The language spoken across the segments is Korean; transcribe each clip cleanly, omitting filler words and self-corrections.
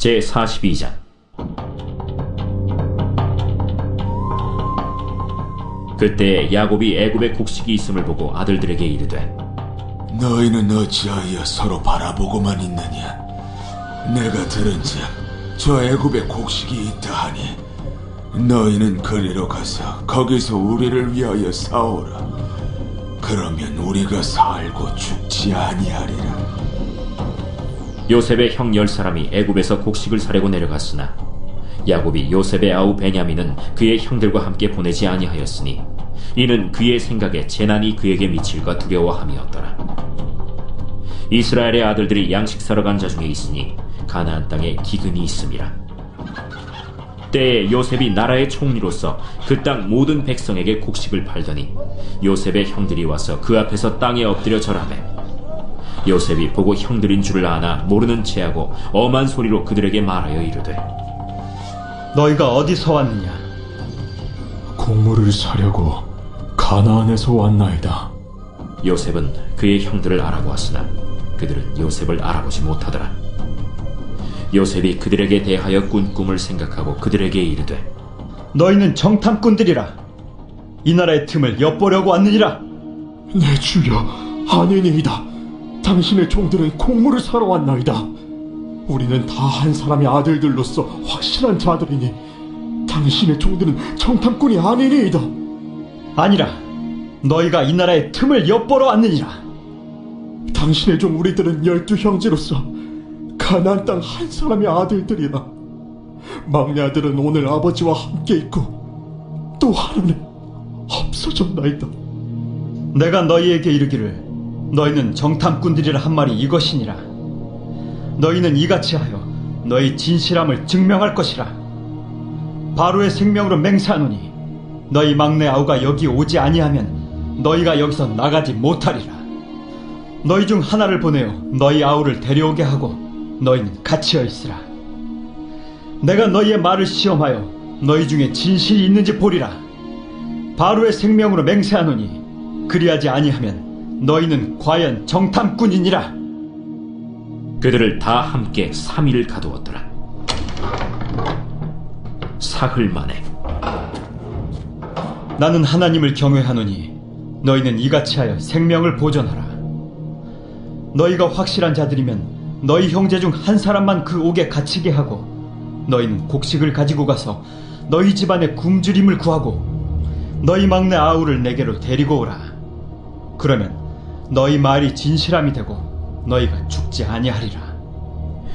제42장. 그때 야곱이 애굽에 곡식이 있음을 보고 아들들에게 이르되, 너희는 어찌하여 서로 바라보고만 있느냐? 내가 들은즉 저 애굽에 곡식이 있다 하니 너희는 그리로 가서 거기서 우리를 위하여 싸우라. 그러면 우리가 살고 죽지 아니하리라. 요셉의 형 10사람이 애굽에서 곡식을 사려고 내려갔으나 야곱이 요셉의 아우 베냐민은 그의 형들과 함께 보내지 아니하였으니 이는 그의 생각에 재난이 그에게 미칠까 두려워함이었더라. 이스라엘의 아들들이 양식 사러 간 자 중에 있으니 가나안 땅에 기근이 있음이라. 때에 요셉이 나라의 총리로서 그 땅 모든 백성에게 곡식을 팔더니 요셉의 형들이 와서 그 앞에서 땅에 엎드려 절하매 요셉이 보고 형들인 줄을 아나 모르는 체하고 엄한 소리로 그들에게 말하여 이르되, 너희가 어디서 왔느냐? 곡물을 사려고 가나안에서 왔나이다. 요셉은 그의 형들을 알아보았으나 그들은 요셉을 알아보지 못하더라. 요셉이 그들에게 대하여 꾼 꿈을 생각하고 그들에게 이르되, 너희는 정탐꾼들이라. 이 나라의 틈을 엿보려고 왔느니라. 내 주여, 아니니이다. 당신의 종들은 곡물을 사러 왔나이다. 우리는 다 한 사람의 아들들로서 확실한 자들이니 당신의 종들은 정탐꾼이 아니니이다. 아니라 너희가 이 나라의 틈을 엿보러 왔느니라. 당신의 종 우리들은 12형제로서 가나안 땅 한 사람의 아들들이라. 막내 아들은 오늘 아버지와 함께 있고 또 하나는 없어졌나이다. 내가 너희에게 이르기를 너희는 정탐꾼들이라 한 말이 이것이니라. 너희는 이같이 하여 너희 진실함을 증명할 것이라. 바로의 생명으로 맹세하노니 너희 막내 아우가 여기 오지 아니하면 너희가 여기서 나가지 못하리라. 너희 중 하나를 보내어 너희 아우를 데려오게 하고 너희는 갇혀 있으라. 내가 너희의 말을 시험하여 너희 중에 진실이 있는지 보리라. 바로의 생명으로 맹세하노니 그리하지 아니하면 너희는 과연 정탐꾼이니라. 그들을 다 함께 3일을 가두었더라. 사흘 만에 나는 하나님을 경외하노니 너희는 이같이 하여 생명을 보존하라. 너희가 확실한 자들이면 너희 형제 중 한 사람만 그 옥에 갇히게 하고 너희는 곡식을 가지고 가서 너희 집안에 굶주림을 구하고 너희 막내 아우를 내게로 데리고 오라. 그러면 너희 말이 진실함이 되고 너희가 죽지 아니하리라.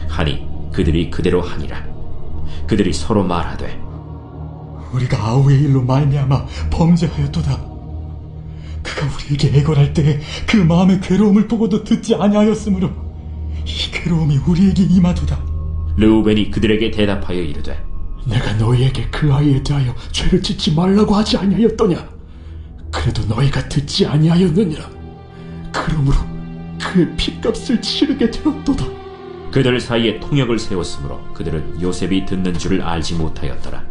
하니 그들이 그대로 하니라. 그들이 서로 말하되, 우리가 아우의 일로 말미암아 범죄하였도다. 그가 우리에게 애걸할 때에 그 마음의 괴로움을 보고도 듣지 아니하였으므로 이 괴로움이 우리에게 임하도다. 르우벤이 그들에게 대답하여 이르되, 내가 너희에게 그 아이에 대하여 죄를 짓지 말라고 하지 아니하였더냐? 그래도 너희가 듣지 아니하였느냐? 그러므로 그의 핏값을 치르게 되었도다. 그들 사이에 통역을 세웠으므로 그들은 요셉이 듣는 줄을 알지 못하였더라.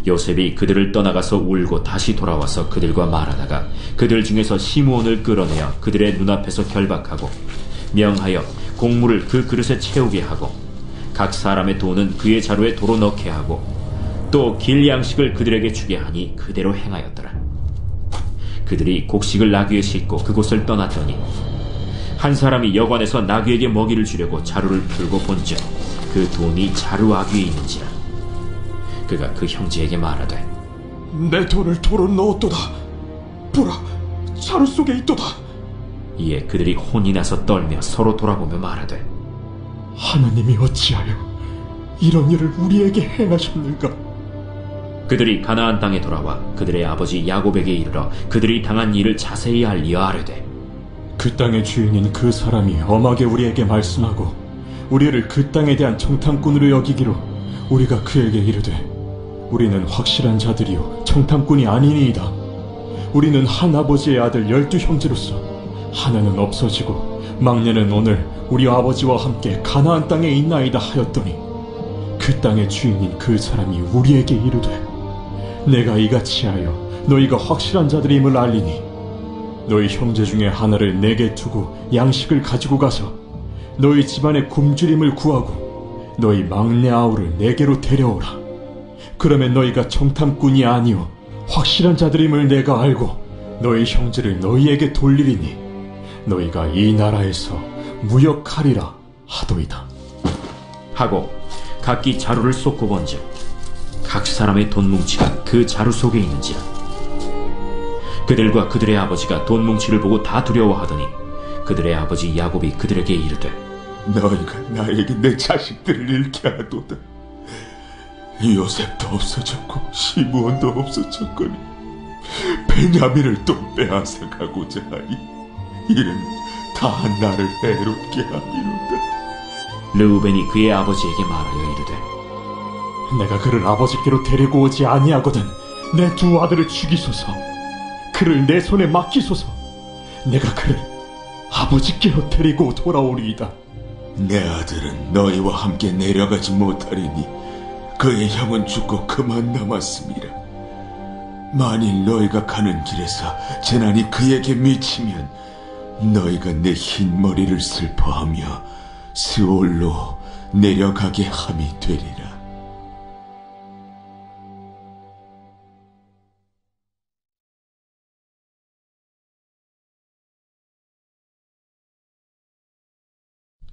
요셉이 그들을 떠나가서 울고 다시 돌아와서 그들과 말하다가 그들 중에서 시므온을 끌어내어 그들의 눈앞에서 결박하고 명하여 곡물을 그 그릇에 채우게 하고 각 사람의 돈은 그의 자루에 도로 넣게 하고 또 길 양식을 그들에게 주게 하니 그대로 행하였더라. 그들이 곡식을 나귀에 싣고 그곳을 떠났더니 한 사람이 여관에서 나귀에게 먹이를 주려고 자루를 풀고 본즉 그 돈이 자루 아귀에 있는지라. 그가 그 형제에게 말하되, 내 돈을 도로 넣었도다. 보라, 자루 속에 있도다. 이에 그들이 혼이 나서 떨며 서로 돌아보며 말하되, 하나님이 어찌하여 이런 일을 우리에게 행하셨는가? 그들이 가나안 땅에 돌아와 그들의 아버지 야곱에게 이르러 그들이 당한 일을 자세히 알리어 아뢰되, 그 땅의 주인인 그 사람이 엄하게 우리에게 말씀하고 우리를 그 땅에 대한 정탐꾼으로 여기기로 우리가 그에게 이르되, 우리는 확실한 자들이요 정탐꾼이 아니니이다. 우리는 한 아버지의 아들 12형제로서 하나는 없어지고 막내는 오늘 우리 아버지와 함께 가나안 땅에 있나이다 하였더니 그 땅의 주인인 그 사람이 우리에게 이르되, 내가 이같이 하여 너희가 확실한 자들임을 알리니 너희 형제 중에 하나를 내게 두고 양식을 가지고 가서 너희 집안의 굶주림을 구하고 너희 막내 아우를 내게로 데려오라. 그러면 너희가 정탐꾼이 아니오 확실한 자들임을 내가 알고 너희 형제를 너희에게 돌리리니 너희가 이 나라에서 무역하리라 하도이다. 하고 각기 자루를 쏟고 본즉 각 사람의 돈 뭉치가 그 자루 속에 있는지라. 그들과 그들의 아버지가 돈 뭉치를 보고 다 두려워하더니 그들의 아버지 야곱이 그들에게 이르되 너희가 나에게 내 자식들을 잃게 하도다. 요셉도 없어졌고 시므온도 없어졌거니 베냐민을 또 빼앗아가고자 하니 이는 다 나를 해롭게 함이로다. 르우벤이 그의 아버지에게 말하여 이르되 내가 그를 아버지께로 데리고 오지 아니하거든 내 두 아들을 죽이소서. 그를 내 손에 맡기소서. 내가 그를 아버지께로 데리고 돌아오리이다. 내 아들은 너희와 함께 내려가지 못하리니 그의 형은 죽고 그만 남았습니다. 만일 너희가 가는 길에서 재난이 그에게 미치면 너희가 내 흰 머리를 슬퍼하며 스올로 내려가게 함이 되리라.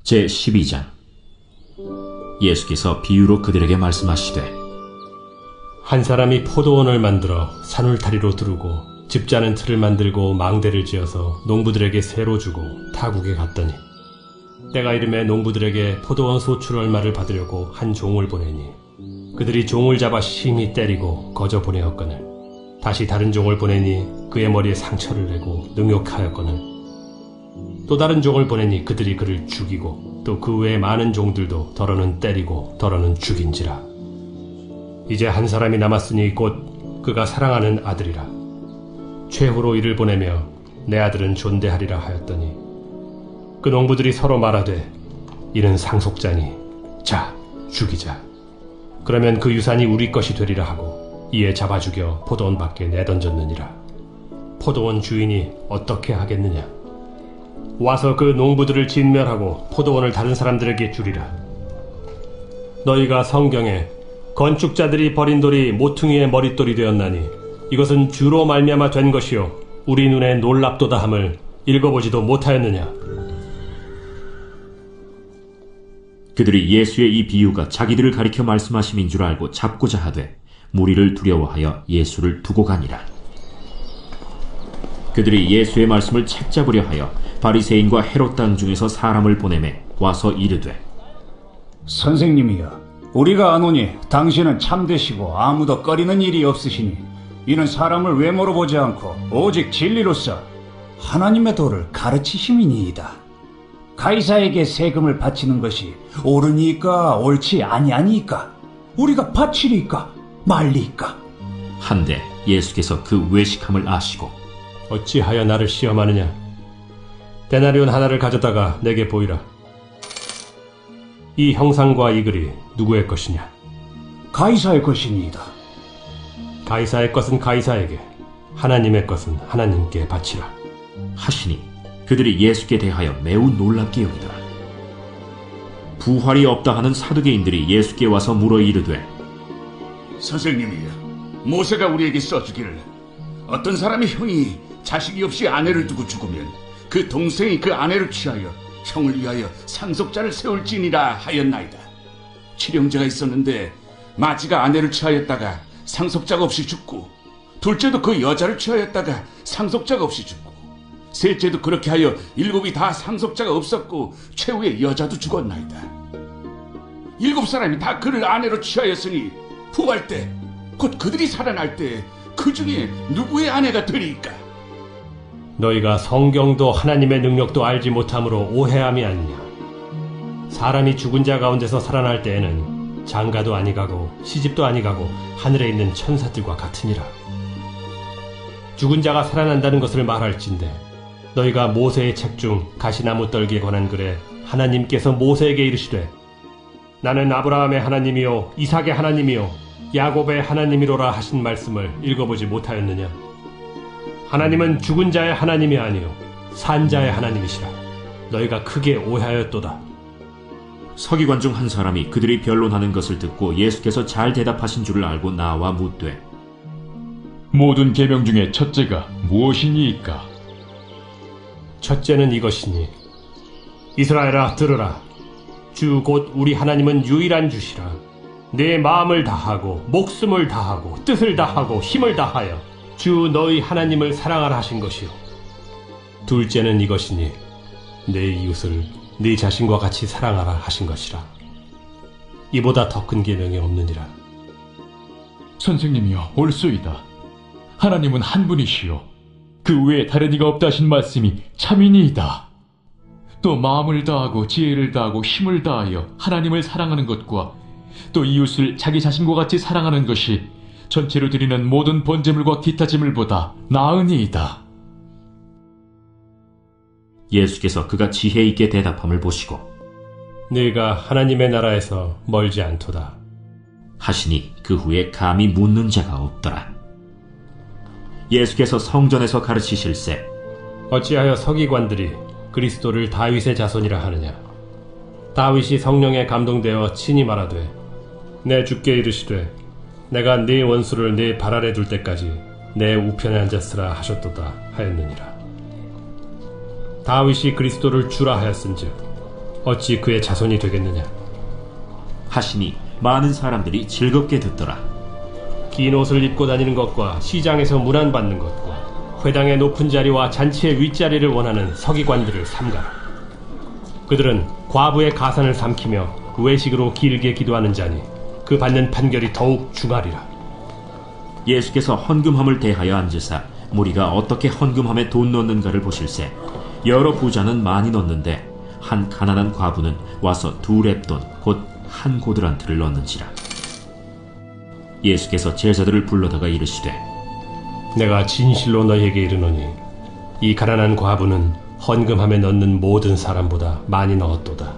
제12장. 예수께서 비유로 그들에게 말씀하시되 한 사람이 포도원을 만들어 산울타리로 두르고 집 짜는 틀을 만들고 망대를 지어서 농부들에게 세로 주고 타국에 갔더니 때가 이름에 농부들에게 포도원 소출 얼마를 받으려고 한 종을 보내니 그들이 종을 잡아 심히 때리고 거저 보내었거늘 다시 다른 종을 보내니 그의 머리에 상처를 내고 능욕하였거늘 또 다른 종을 보내니 그들이 그를 죽이고 또 그 외에 많은 종들도 더러는 때리고 더러는 죽인지라. 이제 한 사람이 남았으니 곧 그가 사랑하는 아들이라. 최후로 이를 보내며 내 아들은 존대하리라 하였더니 그 농부들이 서로 말하되 이는 상속자니 자 죽이자. 그러면 그 유산이 우리 것이 되리라 하고 이에 잡아 죽여 포도원 밖에 내던졌느니라. 포도원 주인이 어떻게 하겠느냐. 와서 그 농부들을 진멸하고 포도원을 다른 사람들에게 주리라. 너희가 성경에 건축자들이 버린 돌이 모퉁이의 머릿돌이 되었나니 이것은 주로 말미암아 된 것이요 우리 눈에 놀랍도다 함을 읽어보지도 못하였느냐. 그들이 예수의 이 비유가 자기들을 가리켜 말씀하심인 줄 알고 잡고자 하되 무리를 두려워하여 예수를 두고 가니라. 그들이 예수의 말씀을 책잡으려 하여 바리새인과 헤롯 당 중에서 사람을 보내매 와서 이르되 선생님이여, 우리가 아노니 당신은 참되시고 아무도 꺼리는 일이 없으시니 이는 사람을 외모로 보지 않고 오직 진리로서 하나님의 도를 가르치심이니이다. 가이사에게 세금을 바치는 것이 옳으니까 옳지 아니하니까 우리가 바치리까 말리까. 한데 예수께서 그 외식함을 아시고 어찌하여 나를 시험하느냐. 데나리온 하나를 가져다가 내게 보이라. 이 형상과 이 글이 누구의 것이냐. 가이사의 것이니이다. 가이사의 것은 가이사에게, 하나님의 것은 하나님께 바치라 하시니 그들이 예수께 대하여 매우 놀랍게 여기더라. 부활이 없다 하는 사두개인들이 예수께 와서 물어 이르되 선생님이여, 모세가 우리에게 써주기를 어떤 사람의 형이 자식이 없이 아내를 두고 죽으면 그 동생이 그 아내를 취하여 형을 위하여 상속자를 세울지니라 하였나이다. 칠형제가 있었는데 마지가 아내를 취하였다가 상속자가 없이 죽고, 둘째도 그 여자를 취하였다가 상속자가 없이 죽고, 셋째도 그렇게 하여 일곱이 다 상속자가 없었고 최후의 여자도 죽었나이다. 일곱 사람이 다 그를 아내로 취하였으니 부활 때 곧 그들이 살아날 때 그 중에 누구의 아내가 되리이까? 너희가 성경도 하나님의 능력도 알지 못함으로 오해함이 아니냐. 사람이 죽은 자 가운데서 살아날 때에는 장가도 아니가고 시집도 아니가고 하늘에 있는 천사들과 같으니라. 죽은 자가 살아난다는 것을 말할진대 너희가 모세의 책 중 가시나무 떨기에 관한 글에 하나님께서 모세에게 이르시되 나는 아브라함의 하나님이요 이삭의 하나님이요 야곱의 하나님이로라 하신 말씀을 읽어보지 못하였느냐. 하나님은 죽은 자의 하나님이 아니요 산 자의 하나님이시라. 너희가 크게 오해하였도다. 서기관 중 한 사람이 그들이 변론하는 것을 듣고 예수께서 잘 대답하신 줄을 알고 나와 묻되 모든 계명 중에 첫째가 무엇이니이까? 첫째는 이것이니 이스라엘아 들으라. 주 곧 우리 하나님은 유일한 주시라. 내 마음을 다하고 목숨을 다하고 뜻을 다하고 힘을 다하여 주 너희 하나님을 사랑하라 하신 것이요. 둘째는 이것이니 내 이웃을 네 자신과 같이 사랑하라 하신 것이라. 이보다 더 큰 계명이 없느니라. 선생님이여 옳소이다. 하나님은 한 분이시요 그 외에 다른 이가 없다 하신 말씀이 참이니이다. 또 마음을 다하고 지혜를 다하고 힘을 다하여 하나님을 사랑하는 것과 또 이웃을 자기 자신과 같이 사랑하는 것이 전체로 드리는 모든 번제물과 기타 제물보다 나으니이다. 예수께서 그가 지혜 있게 대답함을 보시고 네가 하나님의 나라에서 멀지 않도다 하시니 그 후에 감히 묻는 자가 없더라. 예수께서 성전에서 가르치실세 어찌하여 서기관들이 그리스도를 다윗의 자손이라 하느냐. 다윗이 성령에 감동되어 친히 말하되 내 주께 이르시되 내가 네 원수를 네 발 아래 둘 때까지 내 우편에 앉았으라 하셨도다 하였느니라. 다윗이 그리스도를 주라 하였은즉 어찌 그의 자손이 되겠느냐. 하시니 많은 사람들이 즐겁게 듣더라. 긴 옷을 입고 다니는 것과 시장에서 문안받는 것과 회당의 높은 자리와 잔치의 윗자리를 원하는 서기관들을 삼가라. 그들은 과부의 가산을 삼키며 외식으로 길게 기도하는 자니 그 받는 판결이 더욱 중하리라. 예수께서 헌금함을 대하여 앉으사 무리가 어떻게 헌금함에 돈 넣는가를 보실세 여러 부자는 많이 넣는데 한 가난한 과부는 와서 2렙돈 곧 한 고드란트를 넣는지라. 예수께서 제자들을 불러다가 이르시되 내가 진실로 너희에게 이르노니 이 가난한 과부는 헌금함에 넣는 모든 사람보다 많이 넣었도다.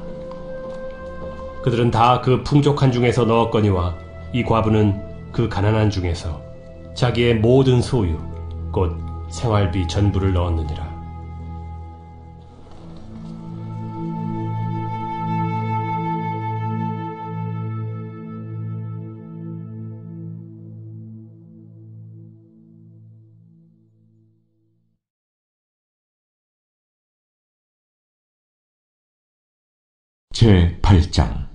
그들은 다 그 풍족한 중에서 넣었거니와 이 과부는 그 가난한 중에서 자기의 모든 소유 곧 생활비 전부를 넣었느니라. 제8장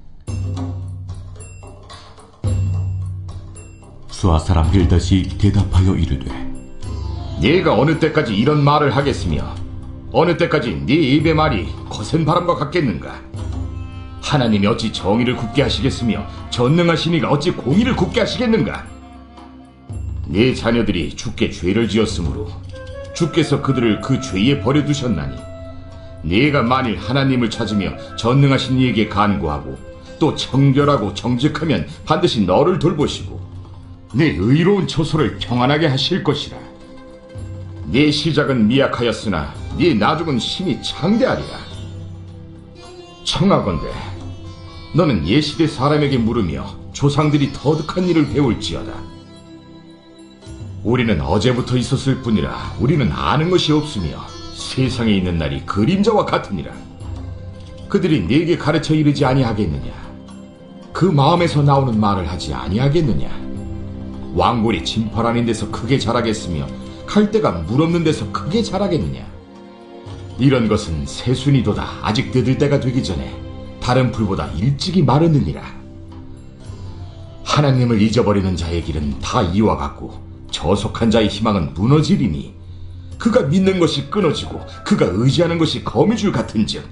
수아 사람 빌닷이 대답하여 이르되 네가 어느 때까지 이런 말을 하겠으며 어느 때까지 네 입의 말이 거센 바람과 같겠는가? 하나님이 어찌 정의를 굳게 하시겠으며 전능하신 이가 어찌 공의를 굳게 하시겠는가? 네 자녀들이 주께 죄를 지었으므로 주께서 그들을 그 죄에 버려두셨나니 네가 만일 하나님을 찾으며 전능하신 이에게 간구하고 또 청결하고 정직하면 반드시 너를 돌보시고 네 의로운 처소를 평안하게 하실 것이라. 네 시작은 미약하였으나 네 나중은 심히 창대하리라. 청하건대 너는 예시대 사람에게 물으며 조상들이 터득한 일을 배울지어다. 우리는 어제부터 있었을 뿐이라 우리는 아는 것이 없으며 세상에 있는 날이 그림자와 같으니라. 그들이 네게 가르쳐 이르지 아니하겠느냐? 그 마음에서 나오는 말을 하지 아니하겠느냐? 왕골이 진펄 아닌 데서 크게 자라겠으며 갈대가 물 없는 데서 크게 자라겠느냐? 이런 것은 새순이도다 아직 뜯을 때가 되기 전에 다른 풀보다 일찍이 마르느니라. 하나님을 잊어버리는 자의 길은 다 이와 같고 저속한 자의 희망은 무너지리니 그가 믿는 것이 끊어지고 그가 의지하는 것이 거미줄 같은즉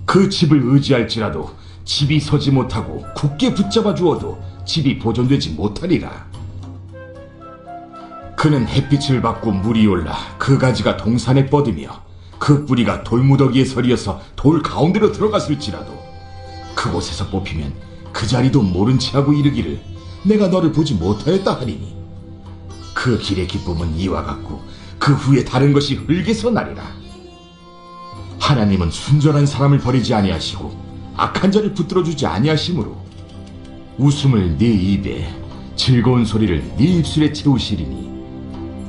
그 집을 의지할지라도 집이 서지 못하고 굳게 붙잡아 주어도 집이 보존되지 못하리라. 그는 햇빛을 받고 물이 올라 그 가지가 동산에 뻗으며 그 뿌리가 돌무더기에 서리어서 돌 가운데로 들어갔을지라도 그곳에서 뽑히면 그 자리도 모른 채 하고 이르기를 내가 너를 보지 못하였다 하리니 그 길의 기쁨은 이와 같고 그 후에 다른 것이 흙에서 나리라. 하나님은 순전한 사람을 버리지 아니하시고 악한 자를 붙들어주지 아니하시므로 웃음을 네 입에 즐거운 소리를 네 입술에 채우시리니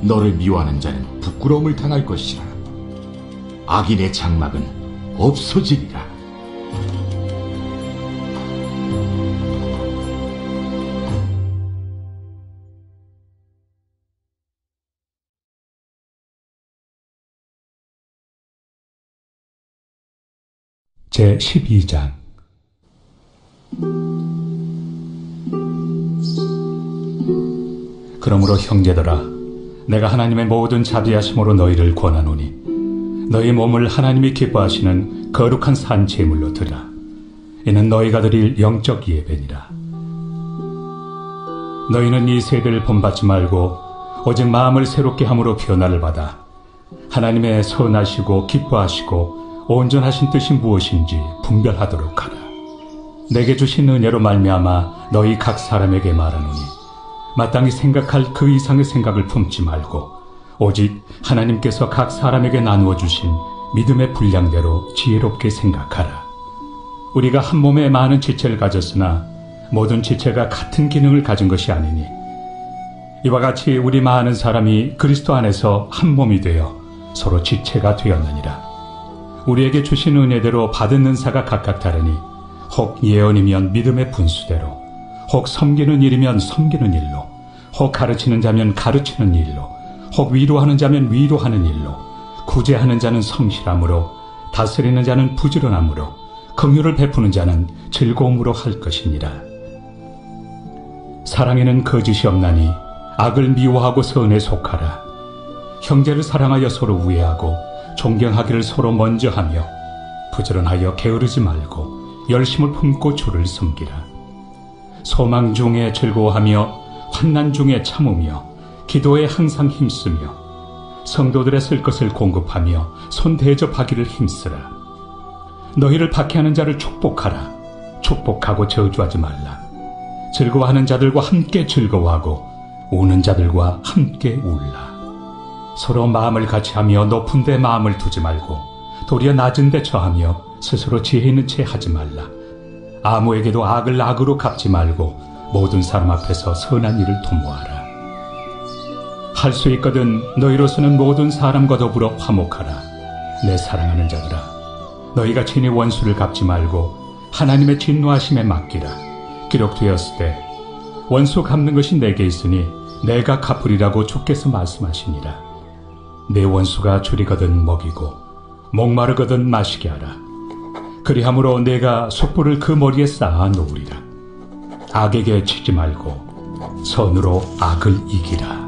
너를 미워하는 자는 부끄러움을 당할 것이라. 악인의 장막은 없어지리라. 제12장. 그러므로 형제들아, 내가 하나님의 모든 자비하심으로 너희를 권하노니 너희 몸을 하나님이 기뻐하시는 거룩한 산 제물로 드리라. 이는 너희가 드릴 영적 예배니라. 너희는 이 세대를 본받지 말고 오직 마음을 새롭게 함으로 변화를 받아 하나님의 선하시고 기뻐하시고 온전하신 뜻이 무엇인지 분별하도록 하라. 내게 주신 은혜로 말미암아 너희 각 사람에게 말하노니 마땅히 생각할 그 이상의 생각을 품지 말고 오직 하나님께서 각 사람에게 나누어 주신 믿음의 분량대로 지혜롭게 생각하라. 우리가 한 몸에 많은 지체를 가졌으나 모든 지체가 같은 기능을 가진 것이 아니니 이와 같이 우리 많은 사람이 그리스도 안에서 한 몸이 되어 서로 지체가 되었느니라. 우리에게 주신 은혜대로 받은 은사가 각각 다르니 혹 예언이면 믿음의 분수대로, 혹 섬기는 일이면 섬기는 일로, 혹 가르치는 자면 가르치는 일로, 혹 위로하는 자면 위로하는 일로, 구제하는 자는 성실함으로, 다스리는 자는 부지런함으로, 긍휼을 베푸는 자는 즐거움으로 할 것이니라. 사랑에는 거짓이 없나니 악을 미워하고 선에 속하라. 형제를 사랑하여 서로 우애하고 존경하기를 서로 먼저 하며 부지런하여 게으르지 말고 열심을 품고 주를 섬기라. 소망 중에 즐거워하며 환난 중에 참으며 기도에 항상 힘쓰며 성도들의 쓸 것을 공급하며 손 대접하기를 힘쓰라. 너희를 박해하는 자를 축복하라. 축복하고 저주하지 말라. 즐거워하는 자들과 함께 즐거워하고 우는 자들과 함께 울라. 서로 마음을 같이하며 높은 데 마음을 두지 말고 도리어 낮은 데 처하며 스스로 지혜 있는 채 하지 말라. 아무에게도 악을 악으로 갚지 말고 모든 사람 앞에서 선한 일을 도모하라. 할 수 있거든 너희로서는 모든 사람과 더불어 화목하라. 내 사랑하는 자들아, 너희가 친히 원수를 갚지 말고 하나님의 진노하심에 맡기라. 기록되었을 때 원수 갚는 것이 내게 있으니 내가 갚으리라고 주께서 말씀하시니라. 내 원수가 줄이거든 먹이고 목마르거든 마시게 하라. 그리함으로 내가 숯불을 그 머리에 쌓아 놓으리라. 악에게 치지 말고 선으로 악을 이기라.